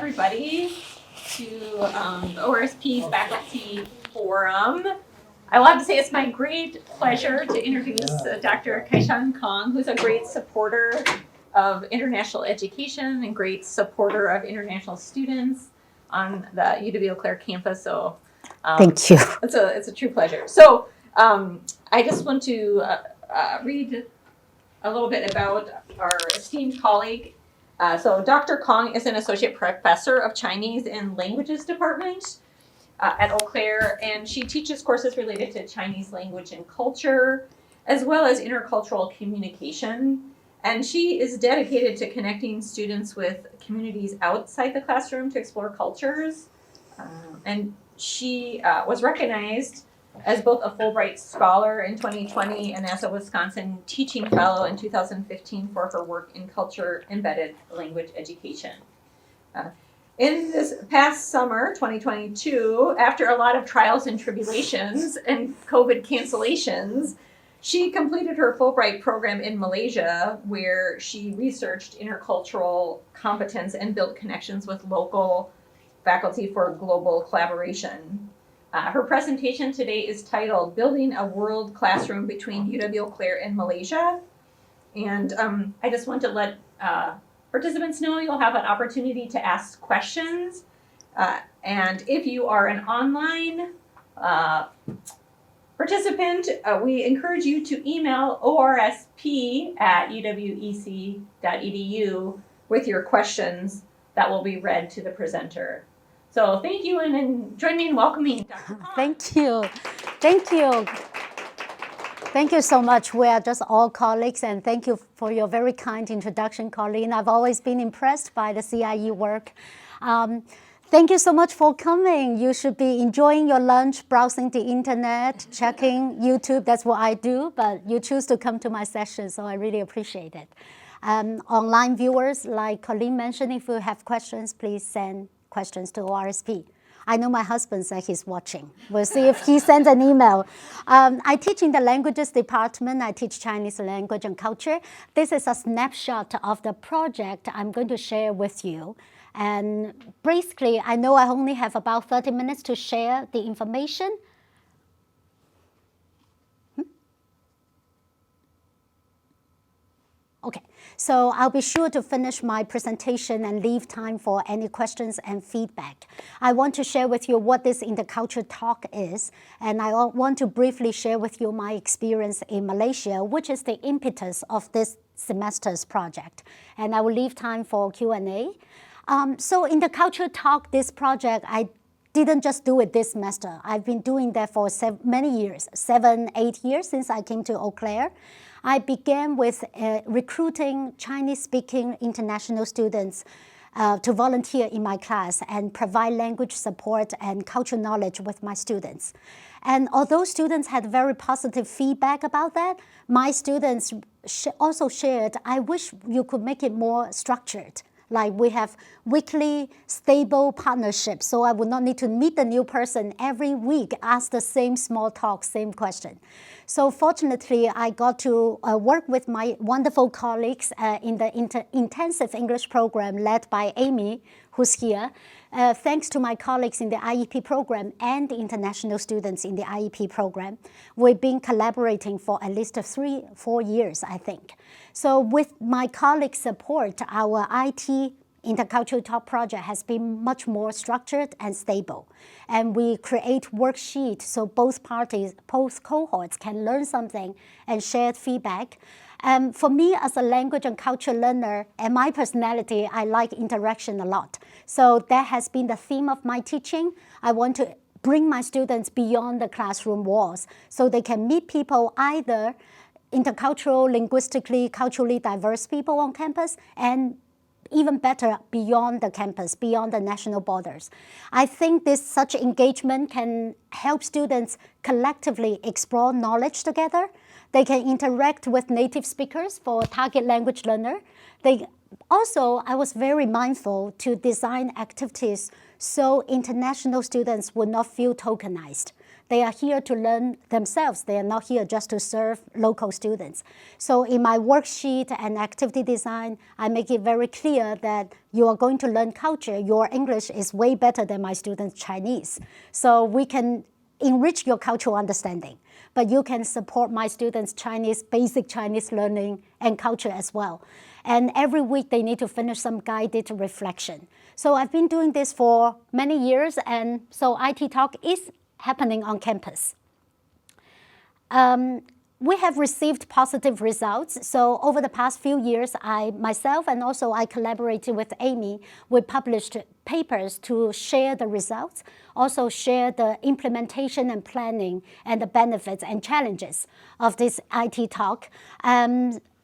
everybody to the ORSP's Faculty Forum. I will have to say it's my great pleasure to introduce Dr. Kaishan Kong, who's a great supporter of international education and great supporter of international students on the UW-Eau Claire campus. So thank you. It's a true pleasure. So I just want to read a little bit about our esteemed colleague. So Dr. Kong is an associate professor of Chinese and Languages Department at Eau Claire, and she teaches courses related to Chinese language and culture, as well as intercultural communication. And she is dedicated to connecting students with communities outside the classroom to explore cultures. And she was recognized as both a Fulbright Scholar in 2020 and as a Wisconsin Teaching Fellow in 2015 for her work in culture-embedded language education. In this past summer, 2022, after a lot of trials and tribulations and COVID cancellations, she completed her Fulbright program in Malaysia, where she researched intercultural competence and built connections with local faculty for global collaboration. Her presentation today is titled Building a World Classroom Between UW-Eau Claire and Malaysia. And I just want to let participants know you'll have an opportunity to ask questions. And if you are an online participant, we encourage you to email orsp@uwec.edu with your questions that will be read to the presenter. So thank you, and then join me in welcoming Dr. Kong. Thank you. Thank you. Thank you so much. We are just all colleagues, and thank you for your very kind introduction, Colleen. I've always been impressed by the CIE work. Thank you so much for coming. You should be enjoying your lunch, browsing the internet, checking YouTube. That's what I do, but you choose to come to my session, so I really appreciate it. Online viewers, like Colleen mentioned, if you have questions, please send questions to ORSP. I know my husband said he's watching. We'll see if he sends an email. I teach in the languages department. I teach Chinese language and culture. This is a snapshot of the project I'm going to share with you. And basically, I know I only have about 30 minutes to share the information. Okay, so I'll be sure to finish my presentation and leave time for any questions and feedback. I want to share with you what this intercultural talk is, and I want to briefly share with you my experience in Malaysia, which is the impetus of this semester's project. And I will leave time for Q&A. So in the cultural talk, this project, I didn't just do it this semester. I've been doing that for many years, 7, 8 years since I came to Eau Claire. I began with recruiting Chinese-speaking international students to volunteer in my class and provide language support and cultural knowledge with my students. And although students had very positive feedback about that, my students also shared, I wish you could make it more structured. Like we have weekly stable partnerships, so I would not need to meet the new person every week, ask the same small talk, same question. So fortunately, I got to work with my wonderful colleagues in the intensive English program led by Amy, who's here. Thanks to my colleagues in the IEP program and the international students in the IEP program, we've been collaborating for at least 3-4 years, I think. So with my colleagues' support, our IT intercultural talk project has been much more structured and stable. And we create worksheets so both parties, both cohorts can learn something and share feedback. For me, as a language and culture learner, and my personality, I like interaction a lot. So that has been the theme of my teaching. I want to bring my students beyond the classroom walls so they can meet people, either intercultural, linguistically, culturally diverse people on campus, and even better, beyond the campus, beyond the national borders. I think such engagement can help students collectively explore knowledge together. They can interact with native speakers for target language learner. Also, I was very mindful to design activities so international students would not feel tokenized. They are here to learn themselves. They are not here just to serve local students. So in my worksheet and activity design, I make it very clear that you are going to learn culture. Your English is way better than my students' Chinese. So we can enrich your cultural understanding, but you can support my students' basic Chinese learning and culture as well. And every week they need to finish some guided reflection. So I've been doing this for many years, and so IT Talk is happening on campus. We have received positive results. So over the past few years, myself and also I collaborated with Amy. We published papers to share the results, also share the implementation and planning and the benefits and challenges of this IT Talk.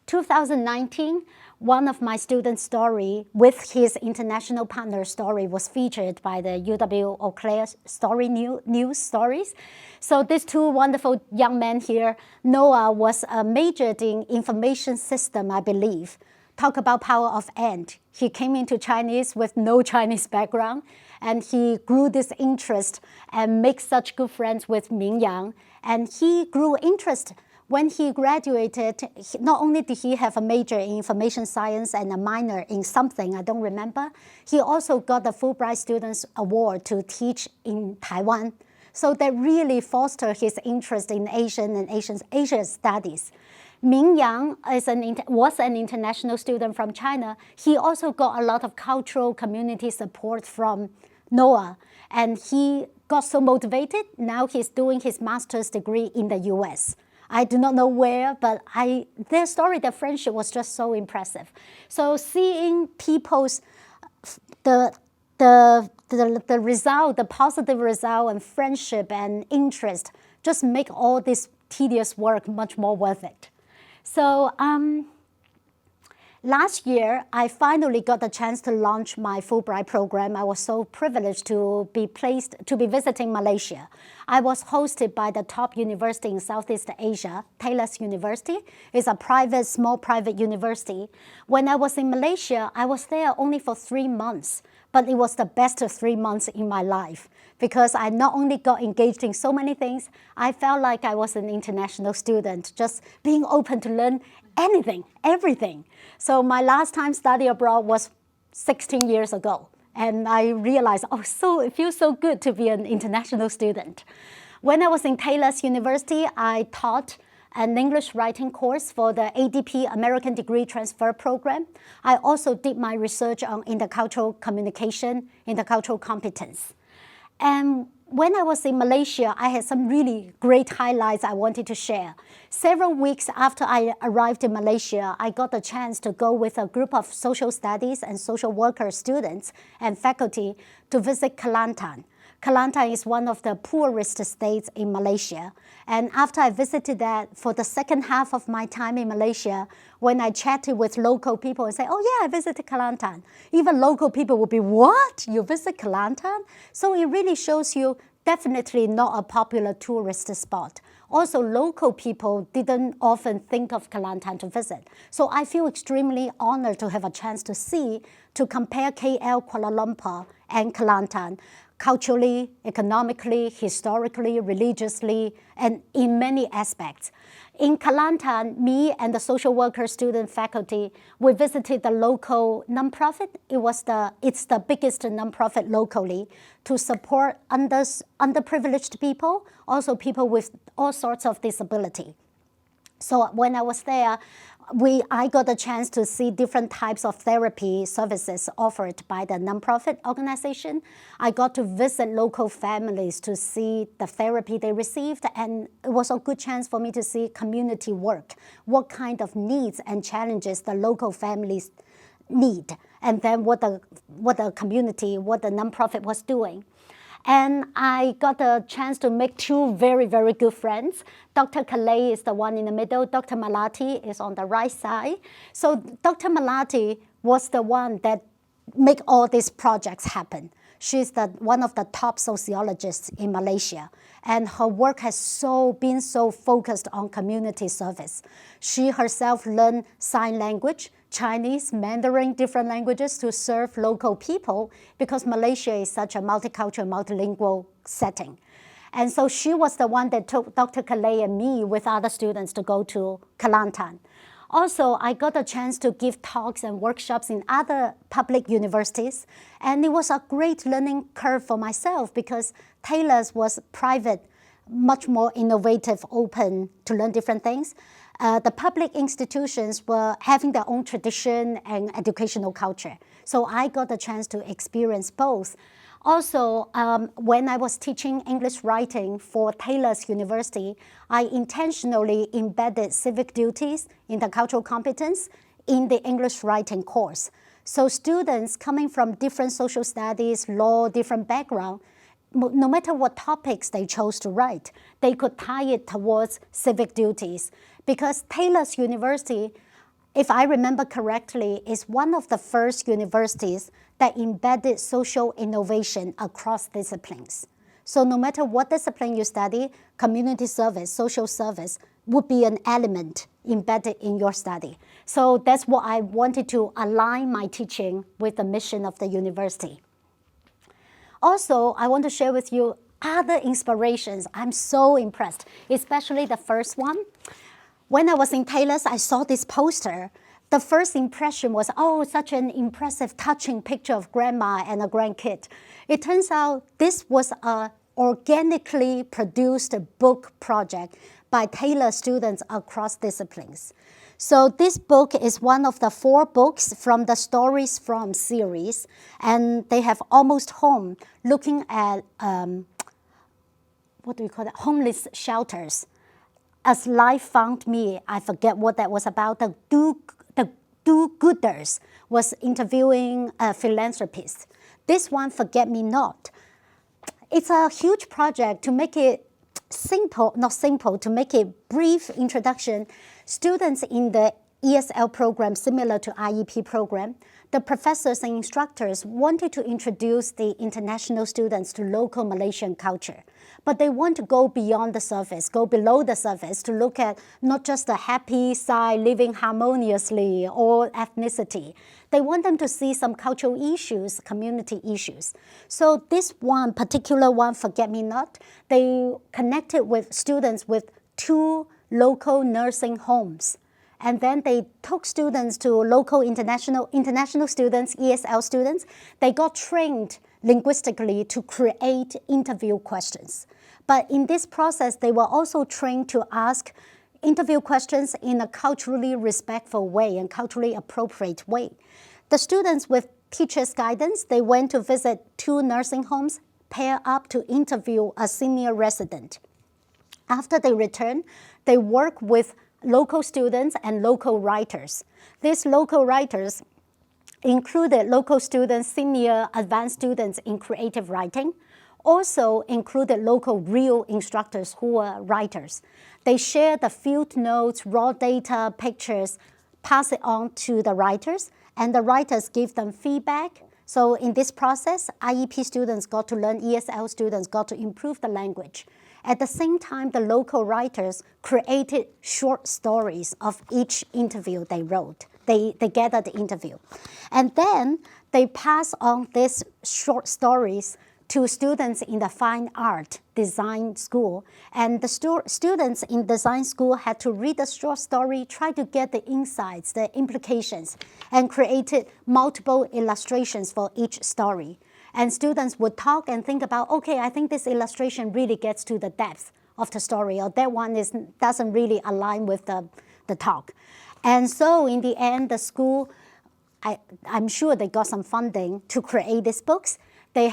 2019, one of my students' story with his international partner story was featured by the UWEC Claire story news stories. So these two wonderful young men here, Noah was majored in information system, I believe. Talk about power of and. He came into Chinese with no Chinese background, and he grew this interest and make such good friends with Ming Yang. And he grew interest. When he graduated, not only did he have a major in information science and a minor in something, I don't remember, he also got the Fulbright Students Award to teach in Taiwan. So that really fostered his interest in Asian and Asia studies. Ming Yang was an international student from China. He also got a lot of cultural community support from Noah, and he got so motivated. Now he's doing his master's degree in the US. I do not know where, but their story, their friendship was just so impressive. So seeing people's, the result, the positive result and friendship and interest just make all this tedious work much more worth it. So last year, I finally got the chance to launch my Fulbright program. I was so privileged to be visiting Malaysia. I was hosted by the top university in Southeast Asia, Taylor's University. It's a small private university. When I was in Malaysia, I was there only for 3 months, but it was the best 3 months in my life because I not only got engaged in so many things, I felt like I was an international student, just being open to learn anything, everything. So my last time study abroad was 16 years ago. And I realized, it feels so good to be an international student. When I was in Taylor's University, I taught an English writing course for the ADP American Degree Transfer Program. I also did my research on intercultural communication, intercultural competence. And when I was in Malaysia, I had some really great highlights I wanted to share. Several weeks after I arrived in Malaysia, I got the chance to go with a group of social studies and social worker students and faculty to visit Kelantan. Kelantan is one of the poorest states in Malaysia. And after I visited that, for the second half of my time in Malaysia, when I chatted with local people and say, oh yeah, I visited Kelantan, even local people would be, what? You visit Kelantan? So it really shows you definitely not a popular tourist spot. Also, local people didn't often think of Kelantan to visit. So I feel extremely honored to have a chance to compare KL, Kuala Lumpur, and Kelantan, culturally, economically, historically, religiously, and in many aspects. In Kelantan, me and the social worker student faculty, we visited the local nonprofit. It's the biggest nonprofit locally to support underprivileged people, also people with all sorts of disability. So when I was there, I got a chance to see different types of therapy services offered by the nonprofit organization. I got to visit local families to see the therapy they received, and it was a good chance for me to see community work, what kind of needs and challenges the local families need, and then what the nonprofit was doing. And I got a chance to make two very, very good friends. Dr. Kalei is the one in the middle. Dr. Malati is on the right side. So Dr. Malati was the one that made all these projects happen. She's one of the top sociologists in Malaysia, and her work has been so focused on community service. She herself learned sign language, Chinese, Mandarin, different languages to serve local people because Malaysia is such a multicultural, multilingual setting. And so she was the one that took Dr. Kalei and me with other students to go to Kelantan. Also, I got a chance to give talks and workshops in other public universities, and it was a great learning curve for myself because Taylor's was private, much more innovative, open to learn different things. The public institutions were having their own tradition and educational culture. So I got a chance to experience both. Also, when I was teaching English writing for Taylor's University, I intentionally embedded civic duties in the cultural competence in the English writing course. So students coming from different social studies, law, different background, no matter what topics they chose to write, they could tie it towards civic duties. Because Taylor's University, if I remember correctly, is one of the first universities that embedded social innovation across disciplines. So no matter what discipline you study, community service, social service would be an element embedded in your study. So that's what I wanted to align my teaching with the mission of the university. Also, I want to share with you other inspirations. I'm so impressed, especially the first one. When I was in Taylor's, I saw this poster. The first impression was, oh, such an impressive, touching picture of grandma and a grandkid. It turns out this was an organically produced book project by Taylor students across disciplines. So this book is one of the 4 books from the Stories From series, and they have Almost Home, looking at, homeless shelters. As Life Found Me, I forget what that was about, the do-gooders was interviewing a philanthropist. This one, Forget Me Not. It's a huge project to make it simple, not simple, to make it brief introduction. Students in the ESL program, similar to IEP program, the professors and instructors wanted to introduce the international students to local Malaysian culture. But they want to go beyond the surface, go below the surface to look at not just the happy side, living harmoniously, or ethnicity. They want them to see some cultural issues, community issues. So this one, particular one, Forget Me Not, they connected with students with 2 local nursing homes. And then they took students to local international students, ESL students. They got trained linguistically to create interview questions. But in this process, they were also trained to ask interview questions in a culturally respectful way and culturally appropriate way. The students with teachers' guidance, they went to visit 2 nursing homes, pair up to interview a senior resident. After they return, they work with local students and local writers. These local writers included local students, senior, advanced students in creative writing, also included local real instructors who were writers. They share the field notes, raw data, pictures, pass it on to the writers, and the writers give them feedback. So in this process, IEP students got to learn, ESL students got to improve the language. At the same time, the local writers created short stories of each interview they wrote. They gathered the interview. And then they pass on these short stories to students in the fine art design school. And the students in design school had to read the short story, try to get the insights, the implications, and created multiple illustrations for each story. And students would talk and think about, okay, I think this illustration really gets to the depth of the story, or that one doesn't really align with the talk. And so in the end, the school, I'm sure they got some funding to create these books. They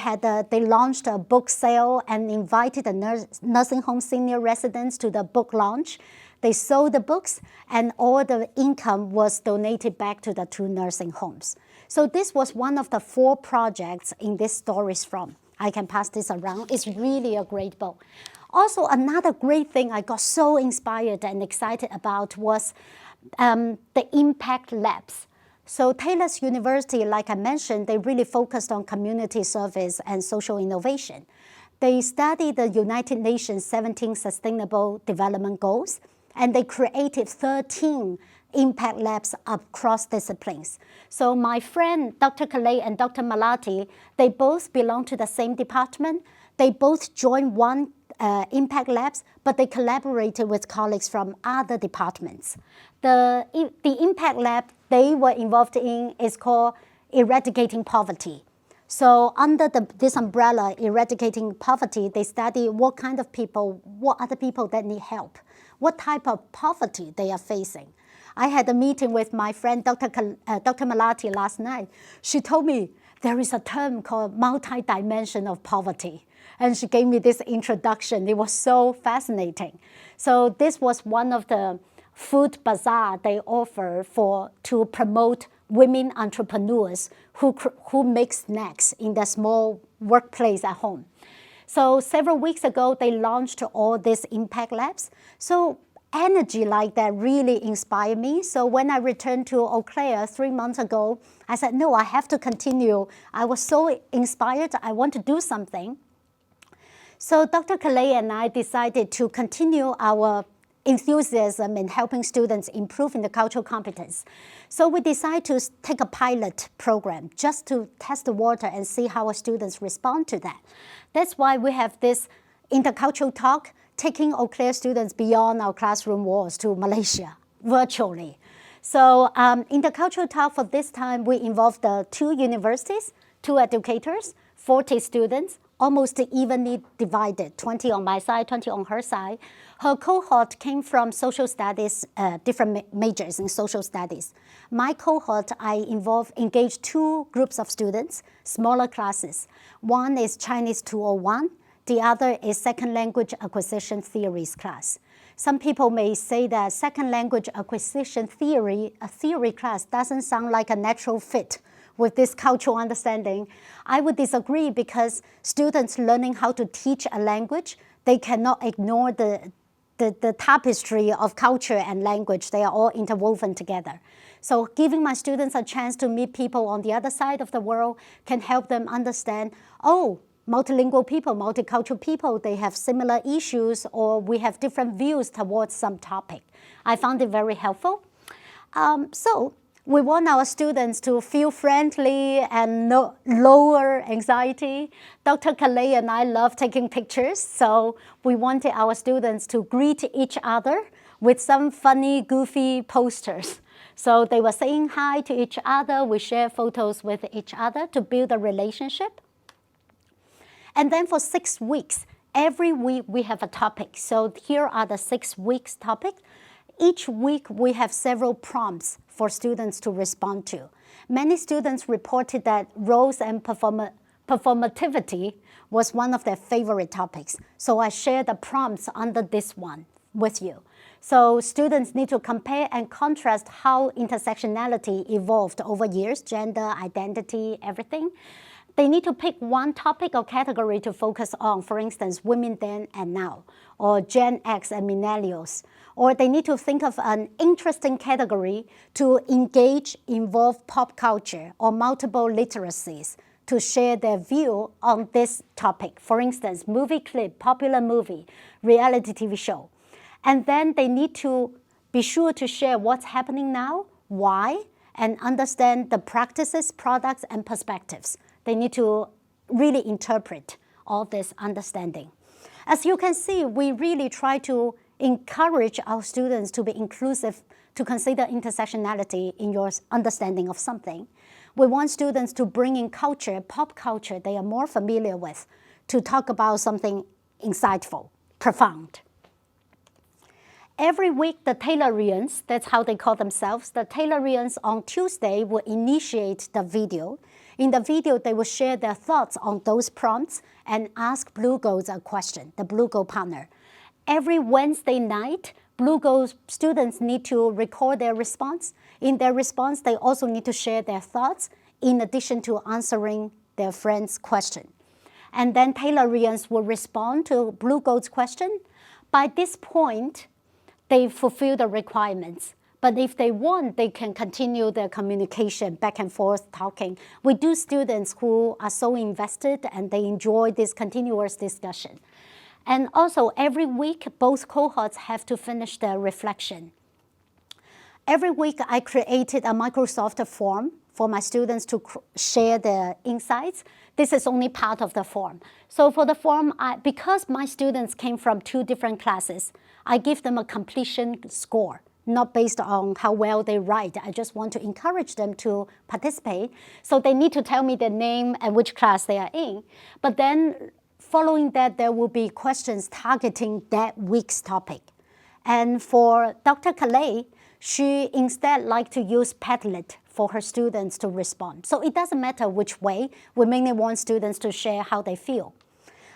launched a book sale and invited the nursing home senior residents to the book launch. They sold the books, and all the income was donated back to the 2 nursing homes. So this was one of the 4 projects in this Stories From. I can pass this around. It's really a great book. Also, another great thing I got so inspired and excited about was the impact labs. So Taylor's University, like I mentioned, they really focused on community service and social innovation. They studied the United Nations 17 Sustainable Development Goals, and they created 13 impact labs across disciplines. So my friend, Dr. Kalei and Dr. Malati, they both belong to the same department. They both joined one impact labs, but they collaborated with colleagues from other departments. The impact lab they were involved in is called eradicating poverty. So under this umbrella, eradicating poverty, they study what kind of people, what are the people that need help, what type of poverty they are facing. I had a meeting with my friend Dr. Malati last night. She told me there is a term called multi-dimension of poverty. And she gave me this introduction. It was so fascinating. So this was one of the food bazaar they offer to promote women entrepreneurs who make snacks in their small workplace at home. So several weeks ago, they launched all these impact labs. So energy like that really inspired me. So when I returned to Eau Claire 3 months ago, I said, no, I have to continue. I was so inspired. I want to do something. So Dr. Kalei and I decided to continue our enthusiasm in helping students improve in the cultural competence. So we decided to take a pilot program just to test the water and see how our students respond to that. That's why we have this intercultural talk, taking Eau Claire students beyond our classroom walls to Malaysia virtually. So intercultural talk for this time, we involved the 2 universities, 2 educators, 40 students, almost evenly divided, 20 on my side, 20 on her side. Her cohort came from social studies, different majors in social studies. My cohort, I engaged 2 groups of students, smaller classes. One is Chinese 201, the other is second language acquisition theories class. Some people may say that second language acquisition theory, a theory class, doesn't sound like a natural fit with this cultural understanding. I would disagree because students learning how to teach a language, they cannot ignore the tapestry of culture and language. They are all interwoven together. So giving my students a chance to meet people on the other side of the world can help them understand, oh, multilingual people, multicultural people, they have similar issues or we have different views towards some topic. I found it very helpful. So we want our students to feel friendly and lower anxiety. Dr. Kalei and I love taking pictures, so we wanted our students to greet each other with some funny, goofy posters. So they were saying hi to each other. We share photos with each other to build a relationship. And then for 6 weeks, every week we have a topic. So here are the 6 weeks topics. Each week we have several prompts for students to respond to. Many students reported that roles and performativity was one of their favorite topics. So I share the prompts under this one with you. So students need to compare and contrast how intersectionality evolved over years, gender, identity, everything. They need to pick one topic or category to focus on, for instance, women then and now, or Gen X and millennials. Or they need to think of an interesting category to engage, involve pop culture or multiple literacies to share their view on this topic. For instance, movie clip, popular movie, reality TV show. And then they need to be sure to share what's happening now, why, and understand the practices, products, and perspectives. They need to really interpret all this understanding. As you can see, we really try to encourage our students to be inclusive, to consider intersectionality in your understanding of something. We want students to bring in culture, pop culture they are more familiar with, to talk about something insightful, profound. Every week, the Taylorians, that's how they call themselves, the Taylorians on Tuesday will initiate the video. In the video, they will share their thoughts on those prompts and ask Blue Goals a question, the Blue Goal partner. Every Wednesday night, Blue Goal students need to record their response. In their response, they also need to share their thoughts in addition to answering their friend's question. And then Taylorians will respond to Blue Goal's question. By this point, they fulfill the requirements. But if they want, they can continue their communication back and forth talking. We do students who are so invested and they enjoy this continuous discussion. And also every week, both cohorts have to finish their reflection. Every week, I created a Microsoft form for my students to share their insights. This is only part of the form. So for the form, because my students came from 2 different classes, I give them a completion score, not based on how well they write. I just want to encourage them to participate. So they need to tell me their name and which class they are in. But then following that, there will be questions targeting that week's topic. And for Dr. Calais, she instead liked to use Padlet for her students to respond. So it doesn't matter which way, we mainly want students to share how they feel.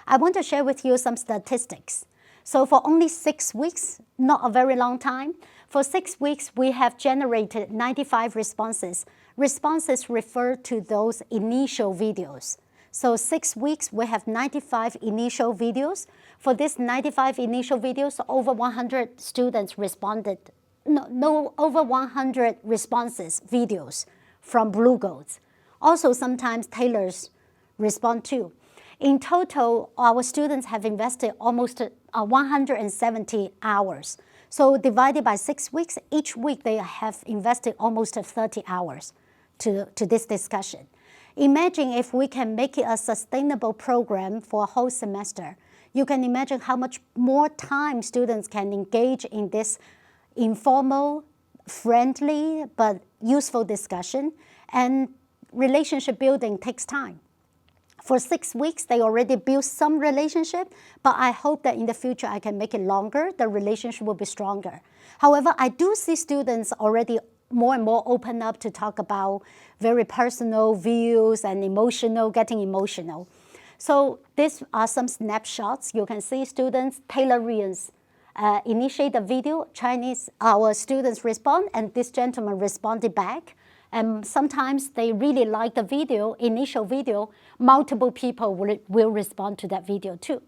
I want to share with you some statistics. So for only 6 weeks, not a very long time, for 6 weeks, we have generated 95 responses. Responses refer to those initial videos. So 6 weeks, we have 95 initial videos. For these 95 initial videos, over 100 students responded. Over 100 responses, videos from Blue Goals. Also, sometimes tailors respond too. In total, our students have invested almost 170 hours. So divided by 6 weeks, each week they have invested almost 30 hours to this discussion. Imagine if we can make it a sustainable program for a whole semester. You can imagine how much more time students can engage in this informal, friendly, but useful discussion. And relationship building takes time. For 6 weeks, they already built some relationship, but I hope that in the future I can make it longer, the relationship will be stronger. However, I do see students already more and more open up to talk about very personal views and getting emotional. So these are some snapshots. You can see students, Taylorians, initiate the video, our students respond, and this gentleman responded back. And sometimes they really like the video, initial video, multiple people will respond to that video too.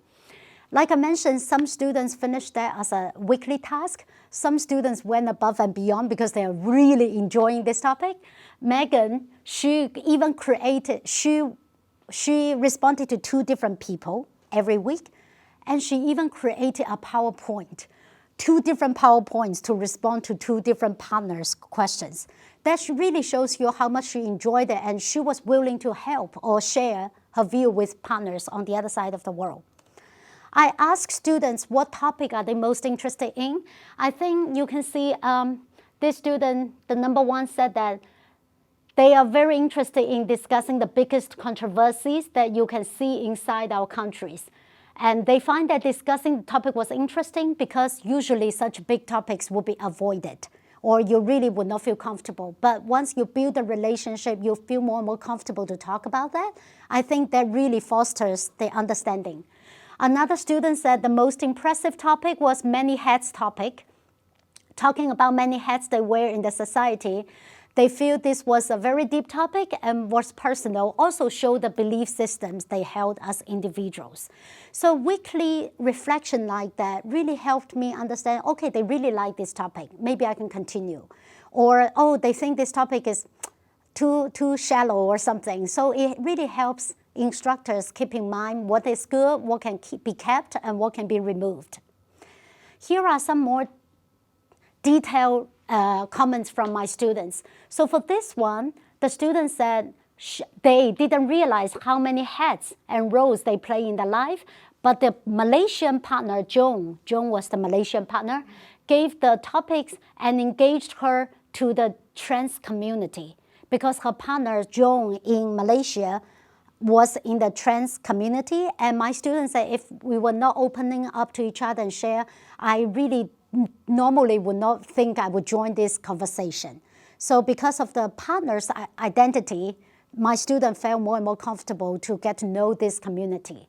Like I mentioned, some students finished that as a weekly task. Some students went above and beyond because they are really enjoying this topic. Megan, she even created, she responded to 2 different people every week, and she even created a PowerPoint, 2 different PowerPoints to respond to 2 different partners' questions. That really shows you how much she enjoyed it, and she was willing to help or share her view with partners on the other side of the world. I asked students what topic are they most interested in. I think you can see this student, the number 1, said that they are very interested in discussing the biggest controversies that you can see inside our countries. And they find that discussing the topic was interesting because usually such big topics will be avoided, or you really would not feel comfortable. But once you build a relationship, you feel more and more comfortable to talk about that. I think that really fosters the understanding. Another student said the most impressive topic was many hats topic, talking about many hats they wear in the society. They feel this was a very deep topic and was personal, also showed the belief systems they held as individuals. So weekly reflection like that really helped me understand, okay, they really like this topic, maybe I can continue. Or, oh, they think this topic is too shallow or something. So it really helps instructors keep in mind what is good, what can be kept, and what can be removed. Here are some more detailed comments from my students. So for this one, the student said they didn't realize how many hats and roles they play in their life, but the Malaysian partner, Joan was the Malaysian partner, gave the topics and engaged her to the trans community because her partner, Joan, in Malaysia, was in the trans community. And my students said if we were not opening up to each other and share, I really normally would not think I would join this conversation. So because of the partner's identity, my student felt more and more comfortable to get to know this community.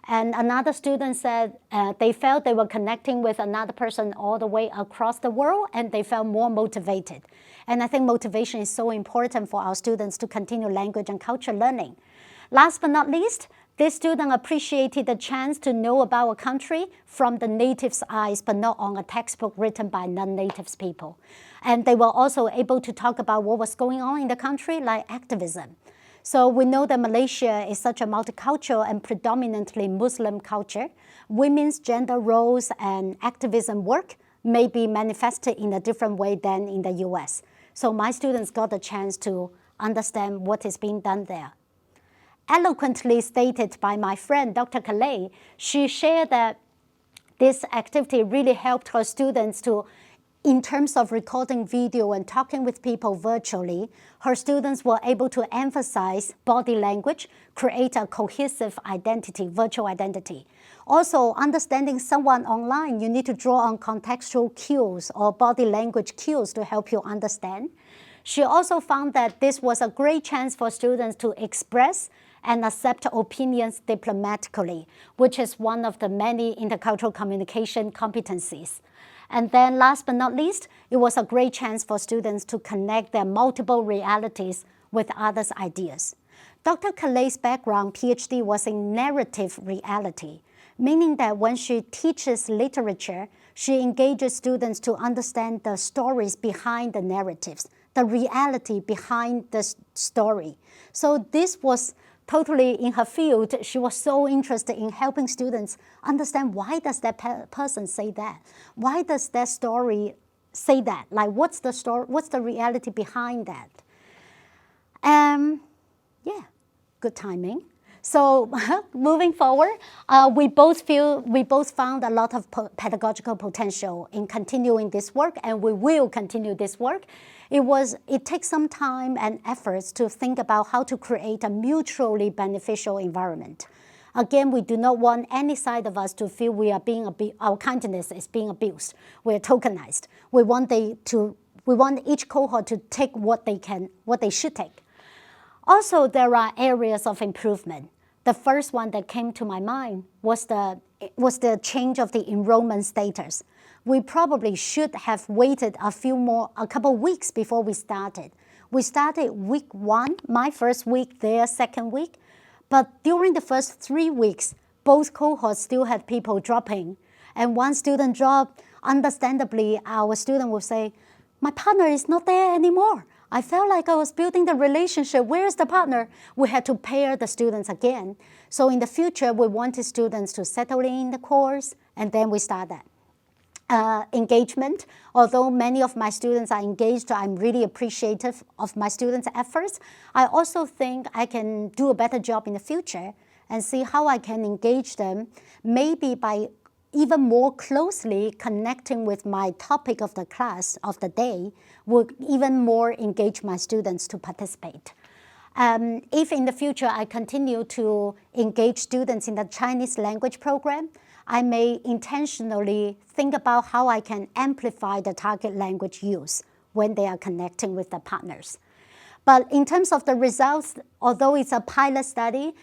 And another student said they felt they were connecting with another person all the way across the world, and they felt more motivated. And I think motivation is so important for our students to continue language and culture learning. Last but not least, this student appreciated the chance to know about a country from the natives' eyes, but not on a textbook written by non-natives people. And they were also able to talk about what was going on in the country, like activism. So we know that Malaysia is such a multicultural and predominantly Muslim culture. Women's gender roles and activism work may be manifested in a different way than in the US. So my students got the chance to understand what is being done there. Eloquently stated by my friend, Dr. Kalei, she shared that this activity really helped her students to, in terms of recording video and talking with people virtually, her students were able to emphasize body language, create a cohesive identity, virtual identity. Also, understanding someone online, you need to draw on contextual cues or body language cues to help you understand. She also found that this was a great chance for students to express and accept opinions diplomatically, which is one of the many intercultural communication competencies. And then last but not least, it was a great chance for students to connect their multiple realities with others' ideas. Dr. Kalei's background, PhD, was in narrative reality, meaning that when she teaches literature, she engages students to understand the stories behind the narratives, the reality behind the story. So this was totally in her field. She was so interested in helping students understand, why does that person say that? Why does that story say that? Like, what's the story? What's the reality behind that? Yeah, good timing. So moving forward, we both found a lot of pedagogical potential in continuing this work, and we will continue this work. It takes some time and efforts to think about how to create a mutually beneficial environment. Again, we do not want any side of us to feel we are our kindness is being abused. We're tokenized. We want each cohort to take what they should take. Also, there are areas of improvement. The first one that came to my mind was the change of the enrollment status. We probably should have waited a couple weeks before we started. We started week 1, my first week there, second week. But during the first 3 weeks, both cohorts still had people dropping. And one student dropped. Understandably, our student would say, my partner is not there anymore. I felt like I was building the relationship. Where is the partner? We had to pair the students again. So in the future, we wanted students to settle in the course, and then we start that. Engagement. Although many of my students are engaged, I'm really appreciative of my students' efforts. I also think I can do a better job in the future and see how I can engage them, maybe by even more closely connecting with my topic of the class of the day, would even more engage my students to participate. If in the future I continue to engage students in the Chinese language program, I may intentionally think about how I can amplify the target language use when they are connecting with the partners. But in terms of the results, although it's a pilot study,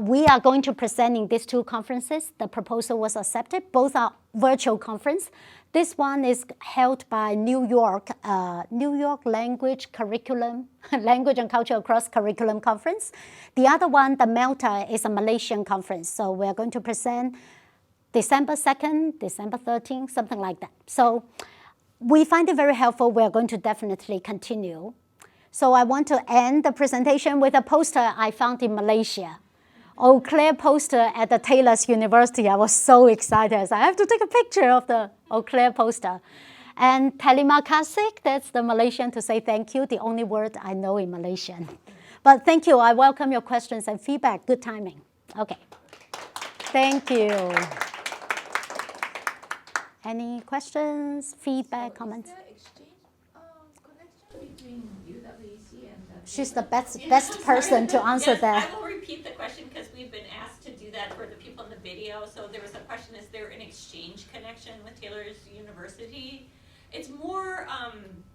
we are going to present in these 2 conferences. The proposal was accepted. Both are virtual conference. This one is held by New York Language Curriculum, Language and Culture Across Curriculum Conference. The other one, the Malta, is a Malaysian conference. So we're going to present December 2nd, December 13th, something like that. So we find it very helpful. We're going to definitely continue. So I want to end the presentation with a poster I found in Malaysia. Eau Claire poster at the Taylor's University. I was so excited. I have to take a picture of the Eau Claire poster. And terima kasih, that's the Malaysian to say thank you, the only word I know in Malaysian. But thank you. I welcome your questions and feedback. Good timing. Okay. Thank you. Any questions, feedback, comments? Is there exchange connection between UWEC and the... She's the best person to answer yes, that. I will repeat the question because we've been asked to do that for the people in the video. So there was a question, is there an exchange connection with Taylor's University? It's more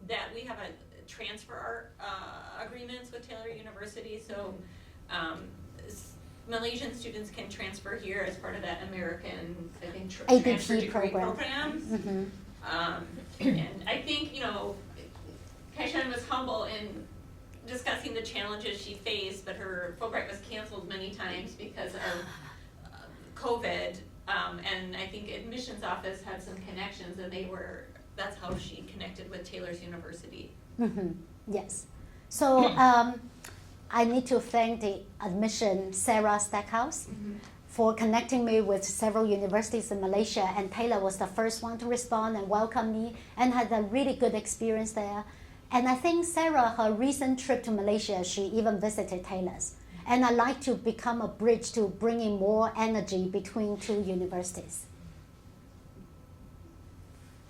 that we have a transfer agreements with Taylor University. So Malaysian students can transfer here as part of that American, I think, transfer degree program. Mm-hmm. And I think, Kaishan was humble in discussing the challenges she faced, but her Fulbright was canceled many times because of COVID. And I think admissions office had some connections, and that's how she connected with Taylor's University. Mm-hmm. Yes. So I need to thank the admission, Sarah Stackhouse, for connecting me with several universities in Malaysia, and Taylor was the first one to respond and welcome me and had a really good experience there. And I think Sarah, her recent trip to Malaysia, she even visited Taylor's. And I like to become a bridge to bringing more energy between two universities.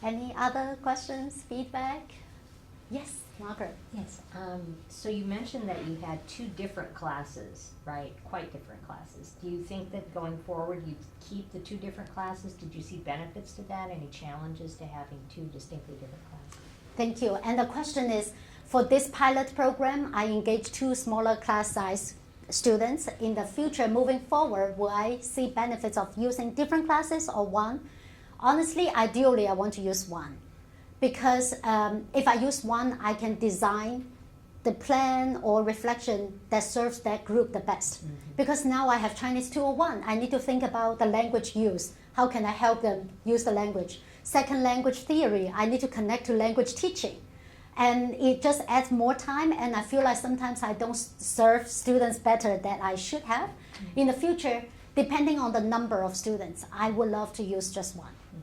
Any other questions, feedback? Yes, Margaret. Yes. So you mentioned that you had two different classes, right? Quite different classes. Do you think that going forward you'd keep the two different classes? Did you see benefits to that? Any challenges to having two distinctly different classes? Thank you. And the question is, for this pilot program, I engaged two smaller class size students. In the future, moving forward, will I see benefits of using different classes or one? Honestly, ideally, I want to use one. Because if I use one, I can design the plan or reflection that serves that group the best. Mm-hmm. Because now I have Chinese 201, I need to think about the language use. How can I help them use the language? Second language theory, I need to connect to language teaching. And it just adds more time, and I feel like sometimes I don't serve students better than I should have. Mm-hmm. In the future, depending on the number of students, I would love to use just one. Mm-hmm.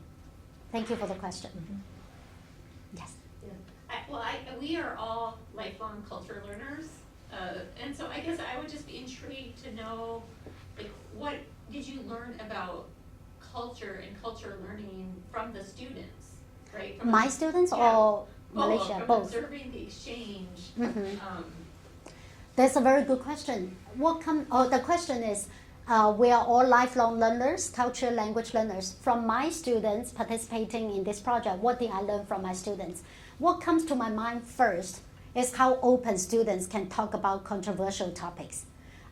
Thank you for the question. Mm-hmm. Yes. Yeah. We are all lifelong culture learners, and so I guess I would just be intrigued to know, like, what did you learn about culture and culture learning from the students, right? From My students or Malaysia? From both. Observing the exchange. Mm-hmm. That's a very good question. The question is, we are all lifelong learners, culture, language learners. From my students participating in this project, what did I learn from my students? What comes to my mind first is how open students can talk about controversial topics.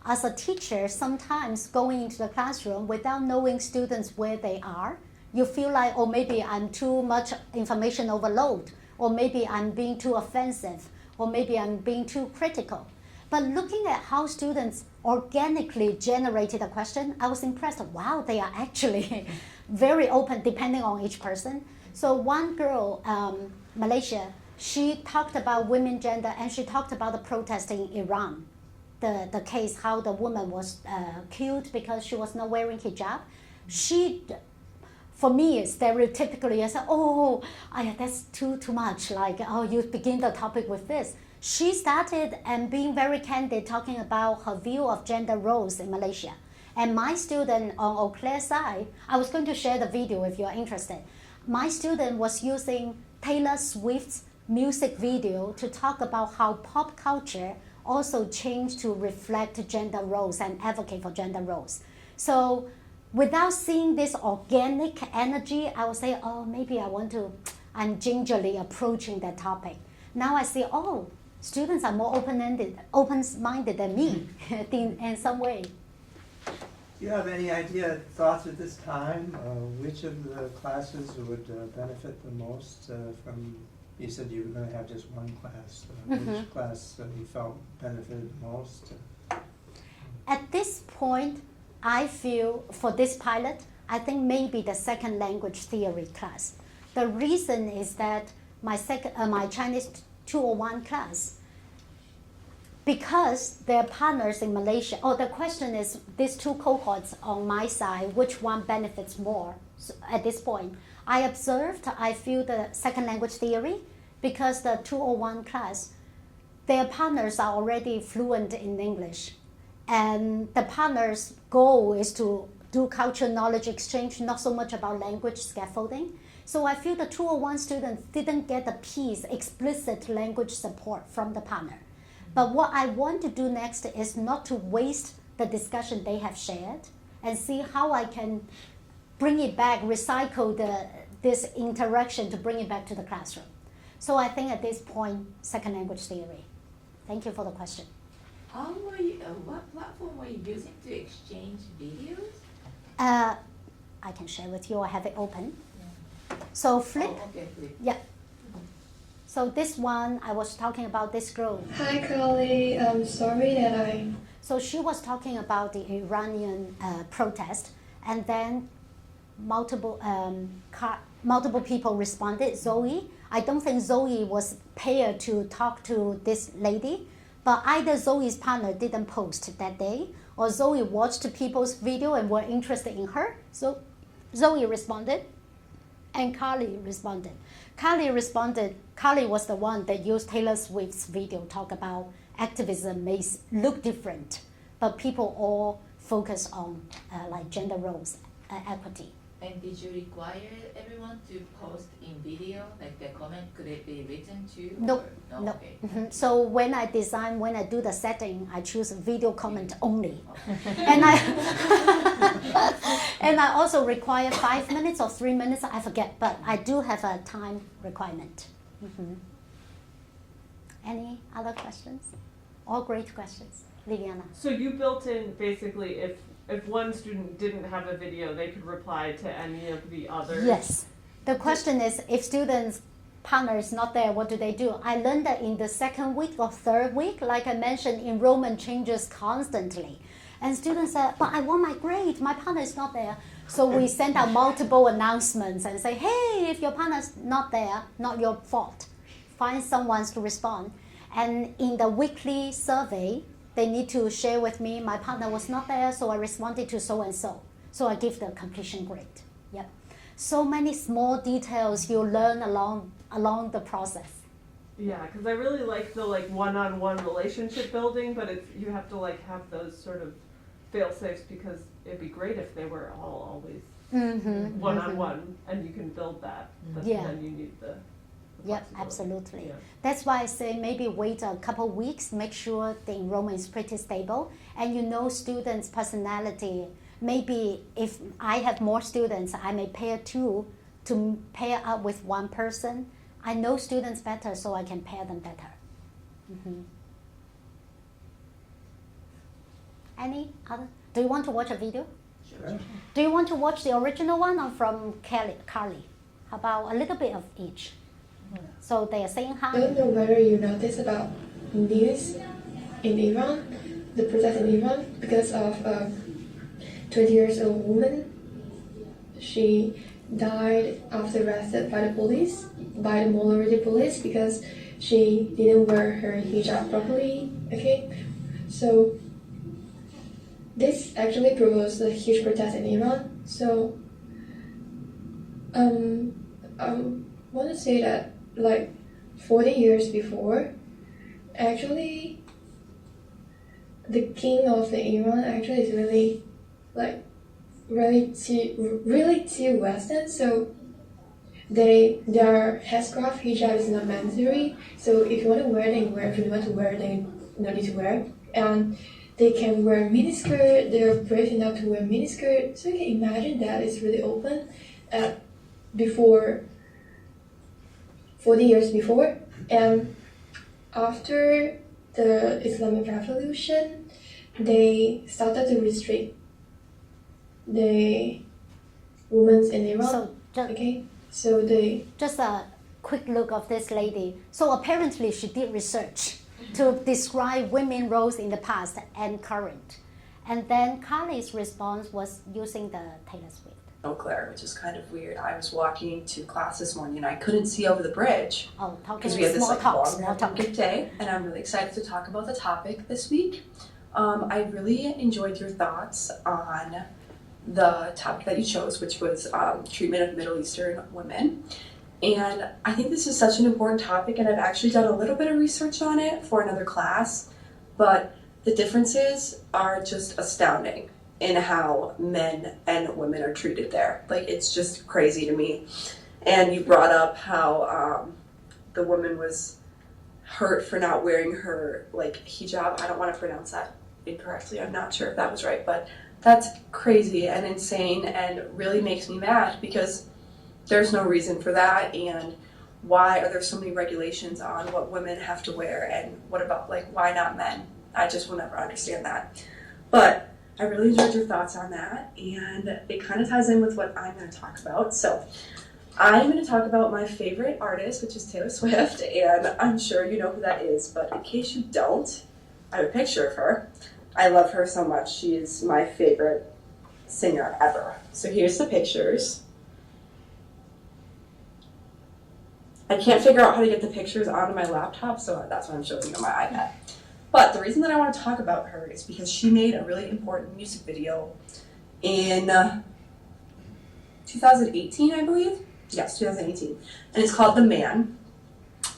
As a teacher, sometimes going into the classroom without knowing students where they are, you feel like, oh, maybe I'm too much information overload, or maybe I'm being too offensive, or maybe I'm being too critical. But looking at how students organically generated a question, I was impressed. Wow, they are actually very open depending on each person. So one girl, Malaysia, she talked about women gender, and she talked about the protest in Iran. The case, how the woman was killed because she was not wearing hijab. She, for me, stereotypically, I said, that's too much. Like, you begin the topic with this. She started and being very candid, talking about her view of gender roles in Malaysia. And my student on Eau Claire side, I was going to share the video if you're interested. My student was using Taylor Swift's music video to talk about how pop culture also changed to reflect gender roles and advocate for gender roles. So without seeing this organic energy, I would say, maybe I'm gingerly approaching that topic. Now I see, students are more open-minded than me in some way. Do you have any thoughts at this time, which of the classes would benefit the most from? You said you were going to have just one class. Which class you felt benefited the most? At this point, I feel for this pilot, I think maybe the second language theory class. The reason is that my Chinese 201 class, because they're partners in Malaysia, the question is these two cohorts on my side, which one benefits more? So at this point, I feel the second language theory, because the 201 class, their partners are already fluent in English. And the partners' goal is to do cultural knowledge exchange, not so much about language scaffolding. So I feel the 201 students didn't get the piece, explicit language support from the partner. But what I want to do next is not to waste the discussion they have shared, and see how I can bring it back, recycle this interaction to bring it back to the classroom. So I think at this point, second language theory. Thank you for the question. What platform were you using to exchange videos? I can share with you, I have it open. Yeah. So Flip. Okay, Flip. Yeah. So this one, I was talking about this girl. Hi, Curly. I'm sorry that So she was talking about the Iranian protest, and then multiple people responded. Zoe, I don't think Zoe was paired to talk to this lady, but either Zoe's partner didn't post that day, or Zoe watched people's video and were interested in her. So Zoe responded. And Carly responded. Carly was the one that used Taylor Swift's video, talk about activism may look different, but people all focus on like gender roles, equity. And did you require everyone to post in video, like the comment, could it be written too? No, or no. Okay. So when I do the setting, I choose video comment only. Okay. And I and I also require 5 minutes or 3 minutes, I forget, but I do have a time requirement. Any other questions? All great questions. Liliana. So you built in basically if one student didn't have a video, they could reply to any of the others? Yes. The question is, if students' partner is not there, what do they do? I learned that in the second week or third week, like I mentioned, enrollment changes constantly. And students say, but I want my grade, my partner is not there. So we send out multiple announcements and say, hey, if your partner is not there, not your fault. Find someone to respond. And in the weekly survey, they need to share with me, my partner was not there, so I responded to so-and-so. So I give the completion grade. Yep. So many small details you learn along the process. Yeah, because I really like the one-on-one relationship building, but you have to have those sort of fail-safes, because it'd be great if they were all always one-on-one, and you can build that. But Yeah. then you need the Yep, flexibility. absolutely. Yeah. That's why I say maybe wait a couple weeks, make sure the enrollment is pretty stable, and you know students' personality. Maybe if I have more students, I may pair two to pair up with one person. I know students better, so I can pair them better. Any other? Do you want to watch a video? Sure. Do you want to watch the original one or from Carly? How about a little bit of each? So they are saying I hi. don't know whether you noticed about news in Iran, the protest in Iran, because of a 20 years old woman. She died after arrested by the police, by the minority police, because she didn't wear her hijab properly. Okay, so this actually provokes a huge protest in Iran. So I want to say that 40 years before, actually, the king of the Iran actually is really too Western. So their headscarf hijab is not mandatory. So if you want to wear, they wear. If you want to wear, they no need to wear. And they can wear miniskirt. They're brave enough to wear miniskirt. So you can imagine that it's really open. Before 40 years before, and after the Islamic Revolution, they started to restrict the women in Iran. So Just just a quick look of this lady. So apparently she did research to describe women roles in the past and current. And then Carly's response was using the Taylor Swift. Eau Claire, which is kind of weird. I was walking to class this morning and I couldn't see over the bridge Oh, talking because we had this small talk, small long talk. good day, and I'm really excited to talk about the topic this week. I really enjoyed your thoughts on the topic that you chose, which was treatment of Middle Eastern women. And I think this is such an important topic, and I've actually done a little bit of research on it for another class, but the differences are just astounding in how men and women are treated there. It's just crazy to me. And you brought up how the woman was hurt for not wearing her hijab. I don't want to pronounce that incorrectly. I'm not sure if that was right, but that's crazy and insane and really makes me mad, because there's no reason for that. And why are there so many regulations on what women have to wear, and what about why not men? I just will never understand that. But I really enjoyed your thoughts on that, and it kind of ties in with what I'm going to talk about. So I'm going to talk about my favorite artist, which is Taylor Swift, and I'm sure you know who that is, but in case you don't, I have a picture of her. I love her so much. She is my favorite singer ever. So here's the pictures. I can't figure out how to get the pictures onto my laptop, so that's why I'm showing you on my iPad. But the reason that I want to talk about her is because she made a really important music video in 2018, I believe. Yes, 2018. And it's called The Man.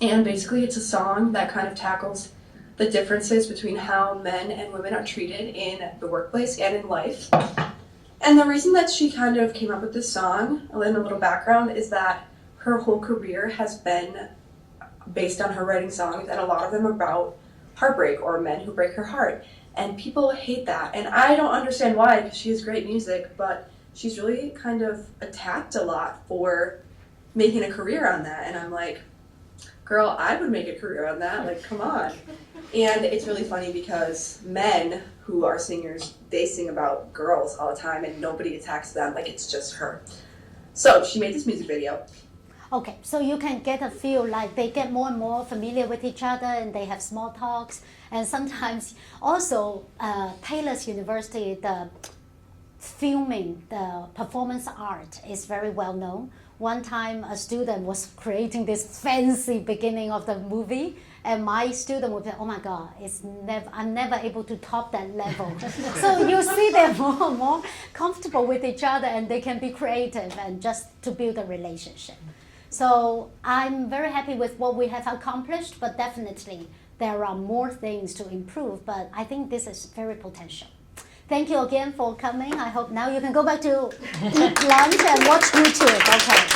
And basically it's a song that kind of tackles the differences between how men and women are treated in the workplace and in life. And the reason that she kind of came up with this song, in a little background, is that her whole career has been based on her writing songs, and a lot of them are about heartbreak or men who break her heart. And people hate that. And I don't understand why, because she has great music, but she's really kind of attacked a lot for making a career on that. And I'm like, girl, I would make a career on that. Like, come on. And it's really funny because men who are singers, they sing about girls all the time and nobody attacks them. Like, it's just her. So she made this music video. Okay, so you can get a feel like they get more and more familiar with each other and they have small talks. And sometimes also Taylor's University, the filming, the performance art is very well known. One time a student was creating this fancy beginning of the movie, and my student would be, oh my God, I'm never able to top that level. So you see they're more and more comfortable with each other and they can be creative and just to build a relationship. So I'm very happy with what we have accomplished, but definitely there are more things to improve, but I think this is very potential. Thank you again for coming. I hope now you can go back to eat lunch and watch YouTube. Okay.